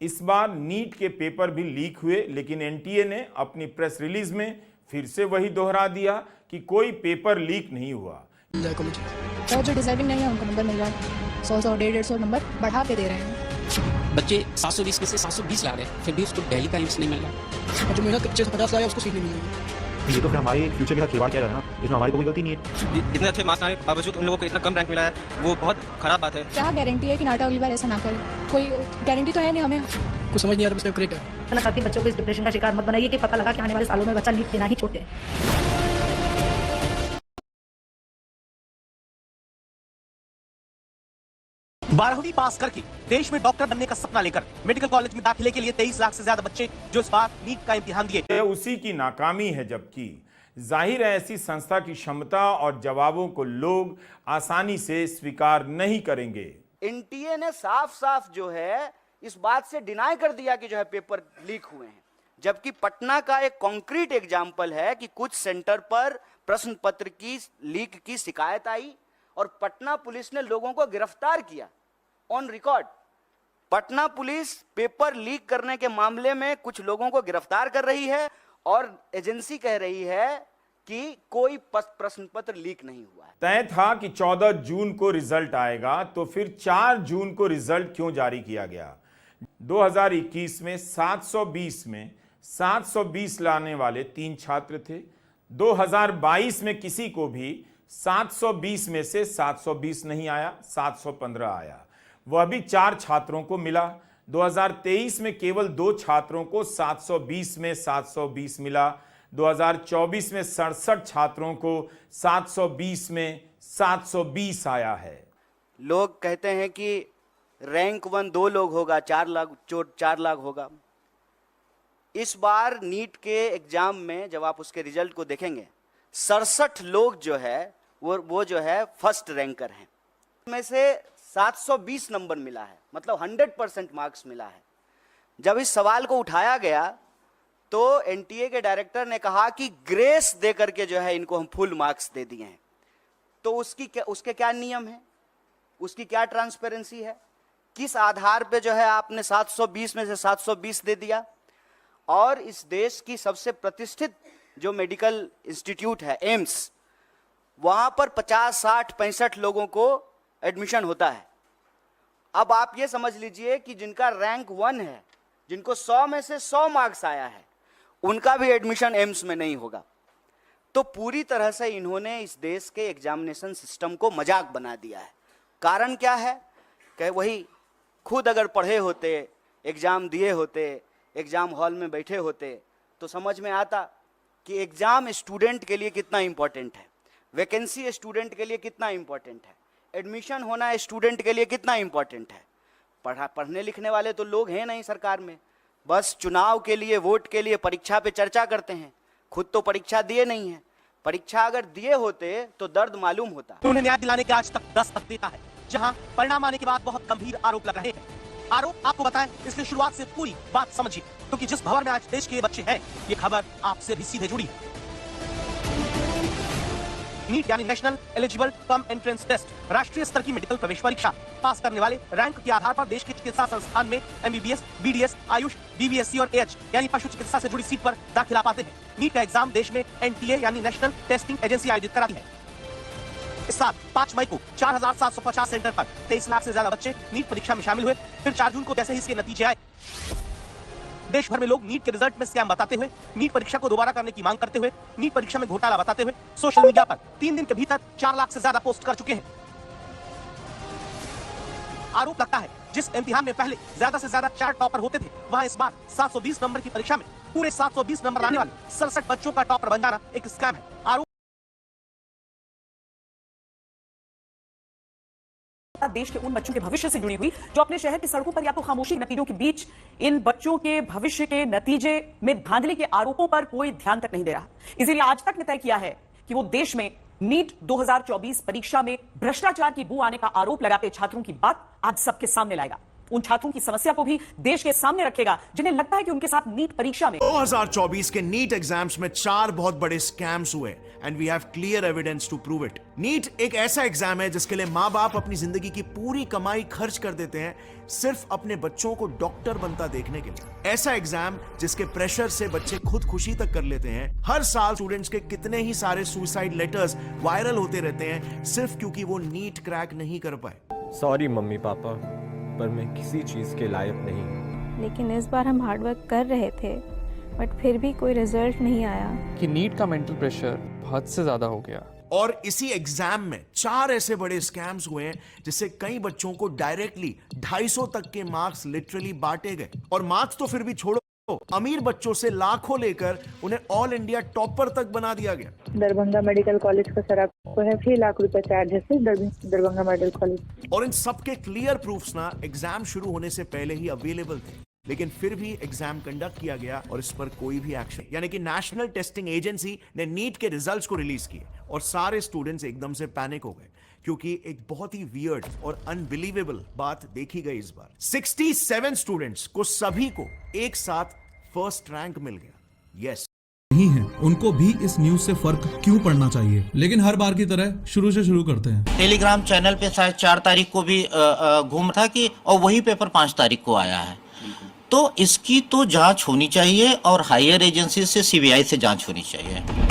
इस बार नीट के पेपर भी लीक हुए, लेकिन एनटीए ने अपनी प्रेस रिलीज में फिर से वही दोहरा दिया कि कोई पेपर लीक नहीं हुआ। तो जो डिजर्विंग नहीं है उनको नंबर मिल रहा है, 100 150 नंबर बढ़ा के दे रहे हैं। बच्चे 720 में से 720 ला रहे हैं, फिर भी उसको दिल्ली का एम्स नहीं मिल रहा। जो मेहनत 50 लाया उसको सीट नहीं मिलेगी। ये तो फिर हमारे फ्यूचर के साथ खिलवाड़ किया जा रहा है ना, इसमें हमारी कोई गलती नहीं है। इतने अच्छे मार्क्स आए बावजूद उन लोगों को इतना कम रैंक मिला है, वो बहुत खराब बात है। क्या गारंटी है कि नाटा अगली बार ऐसा ना करे? कोई गारंटी तो है नहीं, हमें कुछ समझ नहीं आ रहा है करेक्ट है। साथी बच्चों को इस डिप्रेशन का शिकार मत बनाइए कि पता लगा कि आने वाले सालों में बच्चा नीट देना ही छोड़ दे। 12वीं पास करके देश में डॉक्टर बनने का सपना लेकर मेडिकल कॉलेज में दाखिले के लिए 23 लाख से ज्यादा बच्चे जो इस बार नीट का इम्तिहान दिए, उसी की नाकामी है। जबकि जाहिर है ऐसी संस्था की क्षमता और जवाबों को लोग आसानी से स्वीकार नहीं करेंगे। एनटीए ने साफ साफ जो है इस बात से डिनाई कर दिया कि जो है पेपर लीक हुए हैं, जबकि पटना का एक कॉन्क्रीट एग्जाम्पल है कि कुछ सेंटर पर प्रश्न पत्र की लीक की शिकायत आई और पटना पुलिस ने लोगों को गिरफ्तार किया on record. Patna police paper leak करने के मामले में कुछ लोगों को गिरफ्तार कर रही है और एजेंसी कह रही है कि कोई प्रश्न पत्र लीक नहीं हुआ है। तय था कि 14 जून को रिजल्ट आएगा, तो फिर 4 जून को रिजल्ट क्यों जारी किया गया? 2021 में 720 में 720 लाने वाले 3 छात्र थे। 2022 में किसी को भी 720 में से 720 नहीं आया, 715 आया, वह भी 4 छात्रों को मिला। 2023 में केवल 2 छात्रों को 720 में 720 मिला। 2024 में 67 छात्रों को 720 में 720 आया है। लोग कहते हैं कि रैंक 1 2 लोग होगा, 4 लाख होगा। इस बार नीट के एग्जाम में जब आप उसके रिजल्ट को देखेंगे, 67 लोग जो है वो जो है फर्स्ट रैंकर हैं। में से 720 नंबर मिला है, मतलब 100% मार्क्स मिला है। जब इस सवाल को उठाया गया तो एनटीए के डायरेक्टर ने कहा कि ग्रेस दे करके जो है इनको हम फुल मार्क्स दे दिए हैं। तो उसके क्या नियम है, उसकी क्या ट्रांसपेरेंसी है, किस आधार पे जो है आपने 720 में से 720 दे दिया? और इस देश की सबसे प्रतिष्ठित जो मेडिकल इंस्टीट्यूट है एम्स, वहां पर 50 60 65 लोगों को एडमिशन होता है। अब आप ये समझ लीजिए कि जिनका रैंक 1 है, जिनको 100 में से 100 मार्क्स आया है, उनका भी एडमिशन एम्स में नहीं होगा। तो पूरी तरह से इन्होंने इस देश के एग्जामिनेशन सिस्टम को मजाक बना दिया है। कारण क्या है कि वही खुद अगर पढ़े होते, एग्जाम दिए होते, एग्जाम हॉल में बैठे होते, तो समझ में आता कि एग्जाम स्टूडेंट के लिए कितना इंपॉर्टेंट है, वैकेंसी स्टूडेंट के लिए कितना इंपॉर्टेंट है, एडमिशन होना स्टूडेंट के लिए कितना इंपॉर्टेंट है। पढ़ने लिखने वाले तो लोग हैं नहीं सरकार में, बस चुनाव के लिए, वोट के लिए परीक्षा पे चर्चा करते हैं। खुद तो परीक्षा दिए नहीं है। परीक्षा अगर दिए होते तो दर्द मालूम होता। उन्हें न्याय दिलाने के आज तक 10 तक देता है, जहां परिणाम आने के बाद बहुत गंभीर आरोप लग रहे हैं। आरोप आपको बताएं, इसलिए शुरुआत से पूरी बात समझिए, क्योंकि जिस भवन में आज देश के बच्चे हैं, ये खबर आपसे भी सीधे जुड़ी है। नीट यानी national eligible cum entrance test, राष्ट्रीय स्तर की मेडिकल प्रवेश परीक्षा पास करने वाले रैंक के आधार पर देश के चिकित्सा संस्थान में एमबीबीएस, बीडीएस, आयुष, बीवीएससी और एएच यानी पशु चिकित्सा से जुड़ी सीट पर दाखिला पाते हैं। नीट का एग्जाम देश में एनटीए यानी नेशनल टेस्टिंग एजेंसी आयोजित कराती है। इस साल 5 मई को 4750 सेंटर पर 23 लाख से ज्यादा बच्चे नीट परीक्षा में शामिल हुए। फिर 4 जून को जैसे ही इसके नतीजे आए, देश भर में लोग नीट के रिजल्ट में स्कैम बताते हुए, नीट परीक्षा को दोबारा करने की मांग करते हुए, नीट परीक्षा में घोटाला बताते हुए सोशल मीडिया पर 3 दिन के भीतर 4 लाख से ज्यादा पोस्ट कर चुके हैं। आरोप लगता है जिस इम्तिहान में पहले ज्यादा से ज्यादा 4 टॉपर होते थे, वहां इस बार 720 नंबर की परीक्षा में पूरे 720 नंबर लाने वाले 67 बच्चों का टॉपर बन जाना एक स्कैम है। आरोप देश के उन बच्चों के भविष्य से जुड़ी हुई जो अपने शहर की सड़कों पर या तो खामोशी के नतीजों के बीच इन बच्चों के भविष्य के नतीजे में धांधली के आरोपों पर कोई ध्यान तक नहीं दे रहा। इसीलिए आज तक ने तय किया है कि वो देश में नीट 2024 परीक्षा में भ्रष्टाचार की बू आने का आरोप लगाते छात्रों की बात आज सबके सामने लाएगा। उन छात्रों की समस्या को भी देश के सामने रखेगा जिन्हें लगता है कि उनके साथ नीट परीक्षा में 2024 के नीट एग्जाम्स में 4 बहुत बड़े स्कैम्स हुए and we have clear evidence to prove it. NEET एक ऐसा एग्जाम है जिसके लिए माँ बाप अपनी जिंदगी की पूरी कमाई खर्च कर देते हैं सिर्फ अपने बच्चों को डॉक्टर बनता देखने के लिए। ऐसा एग्जाम जिसके प्रेशर से बच्चे खुद खुशी तक कर लेते हैं। हर साल स्टूडेंट्स के कितने ही सारे सुसाइड लेटर्स वायरल होते रहते हैं सिर्फ क्योंकि वो नीट क्रैक नहीं कर पाए। सॉरी मम्मी पापा, पर मैं किसी चीज के लायक नहीं। लेकिन इस बार हम हार्डवर्क कर रहे थे बट फिर भी कोई रिजल्ट नहीं आया। कि नीट का मेंटल प्रेशर हद से ज्यादा हो गया। और इसी एग्जाम में 4 ऐसे बड़े स्कैम्स हुए हैं जिससे कई बच्चों को डायरेक्टली 250 तक के मार्क्स लिटरली बांटे गए। और मार्क्स तो फिर भी छोड़ो, अमीर बच्चों से लाखों लेकर उन्हें ऑल इंडिया टॉपर तक बना दिया गया। दरभंगा मेडिकल कॉलेज का सर आपको है 6 लाख रुपए चार्ज है दरभंगा मेडिकल कॉलेज। और इन सबके क्लियर प्रूफ्स ना एग्जाम शुरू होने से पहले ही अवेलेबल थे, लेकिन फिर भी एग्जाम कंडक्ट किया गया और इस पर कोई भी एक्शन, यानी कि नेशनल टेस्टिंग एजेंसी ने नीट के रिजल्ट्स को रिलीज किए और सारे स्टूडेंट्स एकदम से पैनिक हो गए क्योंकि एक बहुत ही वियर्ड और अनबिलीवेबल बात देखी गई इस बार। 67 स्टूडेंट्स को सभी को एक साथ फर्स्ट रैंक मिल गया। यस, नहीं है, उनको भी इस न्यूज से फर्क क्यों पड़ना चाहिए। लेकिन हर बार की तरह शुरू से शुरू करते हैं। टेलीग्राम चैनल पे शायद 4 तारीख को भी घूम था कि और वही पेपर 5 तारीख को आया है। तो इसकी तो जांच होनी चाहिए और हायर एजेंसी से सीबीआई से जांच होनी चाहिए।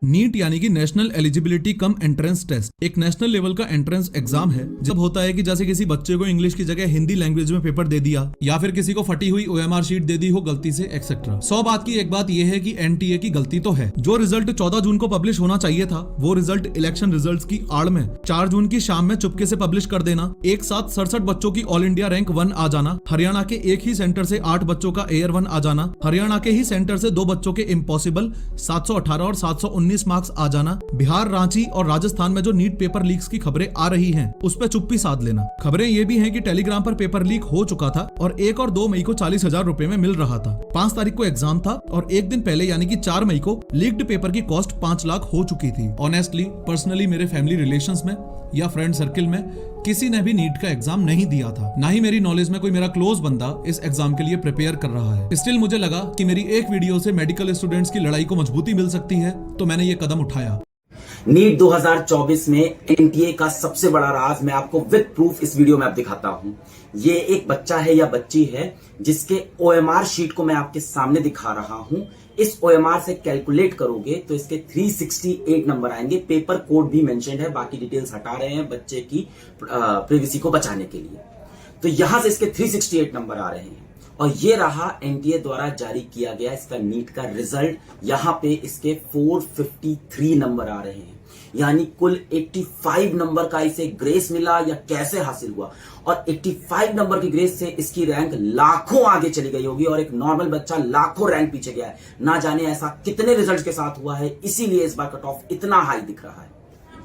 नीट यानी कि national eligibility cum entrance test एक नेशनल लेवल का एंट्रेंस एग्जाम है। जब होता है कि जैसे किसी बच्चे को इंग्लिश की जगह हिंदी लैंग्वेज में पेपर दे दिया या फिर किसी को फटी हुई OMR शीट दे दी हो गलती से एक्सेट्रा। 100 बात की एक बात यह है कि NTA की गलती तो है। जो रिजल्ट 14 जून को पब्लिश होना चाहिए था वो रिजल्ट इलेक्शन रिजल्ट की आड़ में 4 जून की शाम में चुपके से पब्लिश कर देना, एक साथ 67 बच्चों की ऑल इंडिया रैंक 1 आ जाना, हरियाणा के एक ही सेंटर से 8 बच्चों का एयर 1 आ जाना, हरियाणा के ही सेंटर से 2 बच्चों के इम्पॉसिबल 718 और 719 मार्क्स आ जाना, बिहार, रांची और राजस्थान में जो नीट पेपर लीक्स की खबरें आ रही हैं उस पर चुप्पी साध लेना। खबरें ये भी हैं कि टेलीग्राम पर पेपर लीक हो चुका था और 1 और 2 मई को 40,000 रुपए में मिल रहा था। 5 तारीख को एग्जाम था और एक दिन पहले यानी कि 4 मई को लीक्ड पेपर की कॉस्ट 5 लाख हो चुकी थी। ऑनेस्टली पर्सनली मेरे फैमिली रिलेशंस में या फ्रेंड सर्किल में किसी ने भी नीट का एग्जाम नहीं दिया था। ना ही मेरी नॉलेज में कोई मेरा क्लोज बंदा इस एग्जाम के लिए प्रिपेयर कर रहा है। स्टिल मुझे लगा कि मेरी एक वीडियो से मेडिकल स्टूडेंट्स की लड़ाई को मजबूती मिल सकती है तो मैंने ये कदम उठाया। नीट 2024 में NTA का सबसे बड़ा राज मैं आपको विद प्रूफ इस वीडियो में आप दिखाता हूं। ये एक बच्चा है या बच्ची है जिसके OMR शीट को मैं आपके सामने दिखा रहा हूं। इस OMR से कैलकुलेट करोगे तो इसके 368 नंबर आएंगे। पेपर कोड भी मेंशन्ड है, बाकी डिटेल्स हटा रहे हैं बच्चे की प्रिवेसी को बचाने के लिए। तो यहां से इसके 368 नंबर आ रहे हैं और ये रहा NTA द्वारा जारी किया गया इसका नीट का रिजल्ट। यहां पे इसके 453 नंबर आ रहे हैं, यानी कुल 85 नंबर का इसे ग्रेस मिला या कैसे हासिल हुआ। और 85 नंबर की ग्रेस से इसकी रैंक लाखों आगे चली गई होगी और एक नॉर्मल बच्चा लाखों रैंक पीछे गया है। ना जाने ऐसा कितने रिजल्ट के साथ हुआ है, इसीलिए इस बार कट ऑफ इतना हाई दिख रहा है।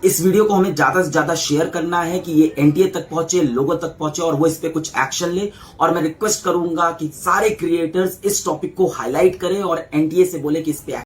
इस वीडियो को हमें ज्यादा से ज्यादा शेयर करना है कि ये NTA तक पहुंचे, लोगों तक पहुंचे और वो इस पे कुछ एक्शन ले। और मैं रिक्वेस्ट करूंगा कि सारे क्रिएटर्स इस टॉपिक को हाईलाइट करें और NTA से बोले कि इस पे